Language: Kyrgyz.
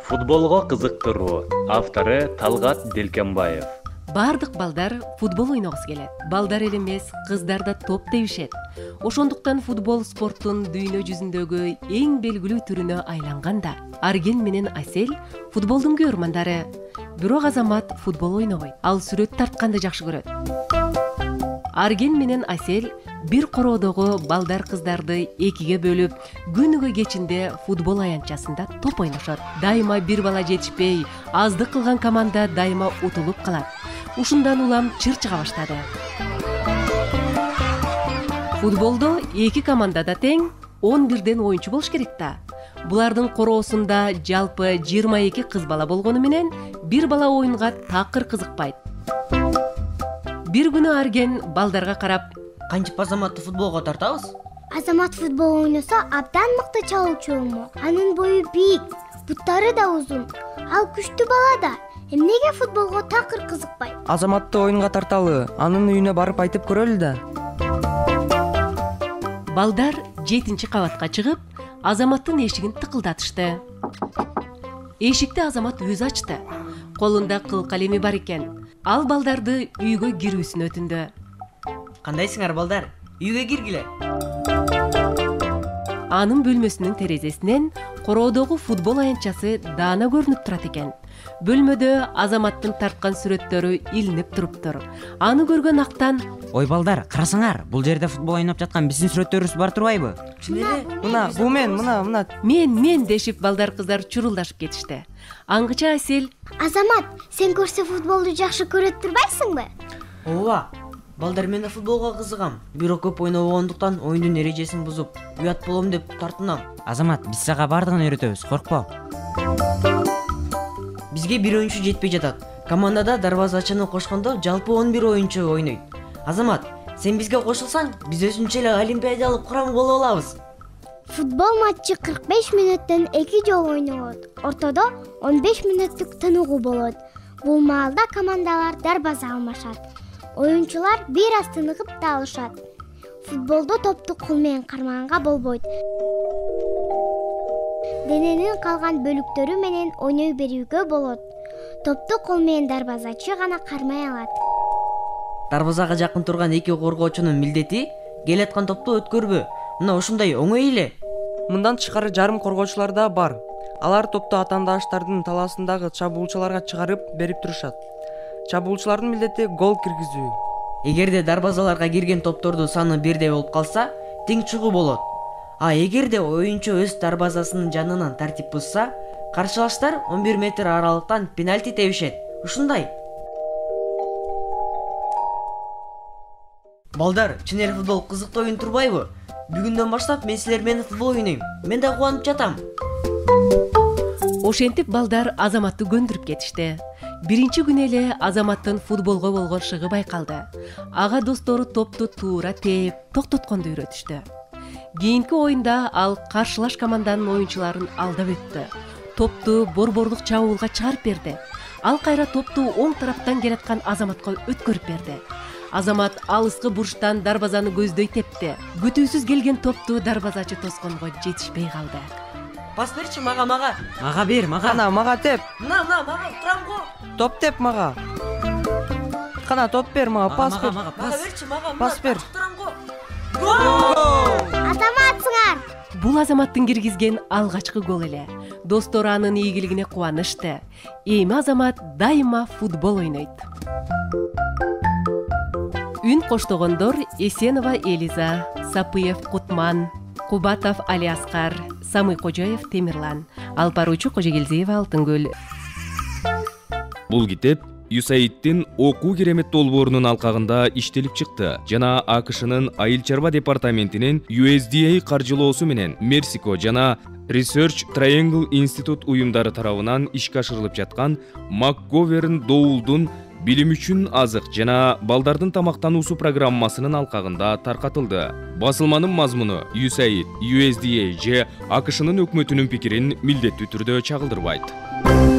Футболго кызыктыруу. Автору Талгат Делкенбаев. Бардык балдар футбол ойногусу келет. Балдар эле эмес, кыздар да топ тебишет. Ошондуктан футбол спорттун дүйнө жүзүндөгү эң белгилүү түрүнө айланган да. Арген менен Асель футболдун көрмандары. Бирок Азамат футбол ойнобойт. Ал сүрөт тартканды жакшы көрөт. Арген менен Асель бир короодогу балдар кыздарды экиге бөлүп, күнүгө кечинде футбол аянтчасында топ ойношот. Дайыма бир бала жетишпей, аздык кылган команда дайыма утулуп калат. Ушундан улам чыр чыга баштады. Футболдо эки команда да тең 11ден оюнчу болуш керек да. Булардын короосунда жалпы 22 кыз бала болгону менен бир бала оюнга такыр кызыкпайт. Бир күнү Арген балдарга карап: "Кантип Азаматты футболго тартабыз?" Азамат футбол ойносо абдан мыкты чалуучу болмо. Анын бою бийик, буттары да узун. Ал күчтүү бала да. Эмнеге футболго такыр кызыкпайт? Азаматты оюнга тарталы, анын үйүнө барып айтып көрөлү да. Балдар 7-кабатка чыгып, Азаматтын эшигин тыкылдатышты. Эшикти Азамат өзү ачты. Колунда кыл калеми бар экен. Ал балдарды үйгө кирүүсүн өтүндү. "Кандайсыңар балдар? Үйгө киргиле." Анын бөлмөсүнүн терезесинен короодогу футбол аянтчасы даана көрүнүп турат экен. Бөлмөдө Азаматтын тарткан сүрөттөрү илинип туруптур. Аны көргөн Актан: "Ой балдар, карасаңар, бул жерде футбол ойноп жаткан биздин сүрөттөрүбүз бар турбайбы?" Мына, бул мына. Мен дешип балдар кыздар чурулдашып кетишти. Аңгыча Асель: Азамат, сен көрсө футболду жакшы көрөт турбайсыңбы? Ооба. Балдар, мен да футболго кызыгам. Бирок көп ойнобогондуктан оюндун эрежесин бузуп, уят болом деп тартынам. Азамат, биз сага бардыгын үйрөтөбүз, коркпо. Бизге бир оюнчу жетпей жатат. Командада дарбазачыны кошкондо жалпы 11 оюнчу ойнойт. Азамат, сен бизге кошулсаң, биз өзүнчө эле олимпиадалык курам болуп алабыз. Футбол матчы 45 мүнөттөн 2 жолу ойнолот. Ортодо 15 мүнөттүк тыныгуу болот. Бул маалда командалар дарбаза алмашат. Оюнчулар бир аз тыныгып да алышат. Футболдо топту кол менен кармаганга болбойт. Дененин калган бөлүктөрү менен ойной берүүгө болот. Топту кол менен дарбазачы гана кармай алат. Дарбазага жакын турган эки коргоочунун милдети келаткан топту өткөрбө. Мына ушундай оңой эле. Мындан тышкары жарым коргоочулар да бар. Алар топту атаандаштардын талаасындагы чабуучуларга чыгарып берип турушат. Чабуучулардын милдети гол киргизүү. Эгерде дарбазаларга кирген топтордун саны бирдей болуп калса, тең чыгуу болот. А эгерде оюнчу өз дарбазасынын жанынан тартип бузса, каршылаштар 11 метр аралыктан пенальти тебишет. Ушундай. Балдар, чын эле футбол кызыктуу оюн турбайбы? Бүгүндөн баштап мен силер менен футбол ойнойм. Мен да кубанып жатам. Ошентип балдар Азаматты көндүрүп кетишти. Биринчи күнү эле Азаматтын футболго болгон шыгы байкалды. Ага достору топту туура тээп, токтотконду үйрөтүштү. Кийинки оюнда ал каршылаш команданын оюнчуларын алдап өттү. Топту борборлук чабуулга чыгарып берди. Ал кайра топту оң тараптан келаткан Азаматка өткөрүп берди. Азамат алыскы бурчтан дарбазаны көздөй тепти. Күтүүсүз келген топту дарбазачы тосконго жетишпей калды. Пас берчи мага. Мага бер, мага. Кана, мага теп. Мына, мага турам го. Топ теп мага. Кана, топ бер мага, пас бер. Мага берчи мага. Пас бер. Турам го. Гол! Азаматсыңар! Бул Азаматтын киргизген алгачкы гол эле. Достору анын ийгилигине кубанышты. Эми Азамат дайыма футбол ойнойт. Үн коштогондор: Эсенова Элиза, Сапыев Кутман, Кубатов Алиаскар, Самый-Кожоев Темирлан, Алпаруучу Кожегелдиева Алтынгүл. Бул китеп USAID-тин окуу керемет долбоорунун алкагында иштелип чыкты жана АКШнын айыл чарба департаментинин USDA каржылоосу менен Mexico жана Research Triangle Institute уюмдары тарабынан ишке ашырылып жаткан МакГоверн Доулдун билим үчүн азык жана балдардын тамактануусу программасынын алкагында таркатылды. Басылманын мазмуну USAID, USDA же АКШнын өкмөтүнүн пикирин милдеттүү түрдө чагылдырбайт.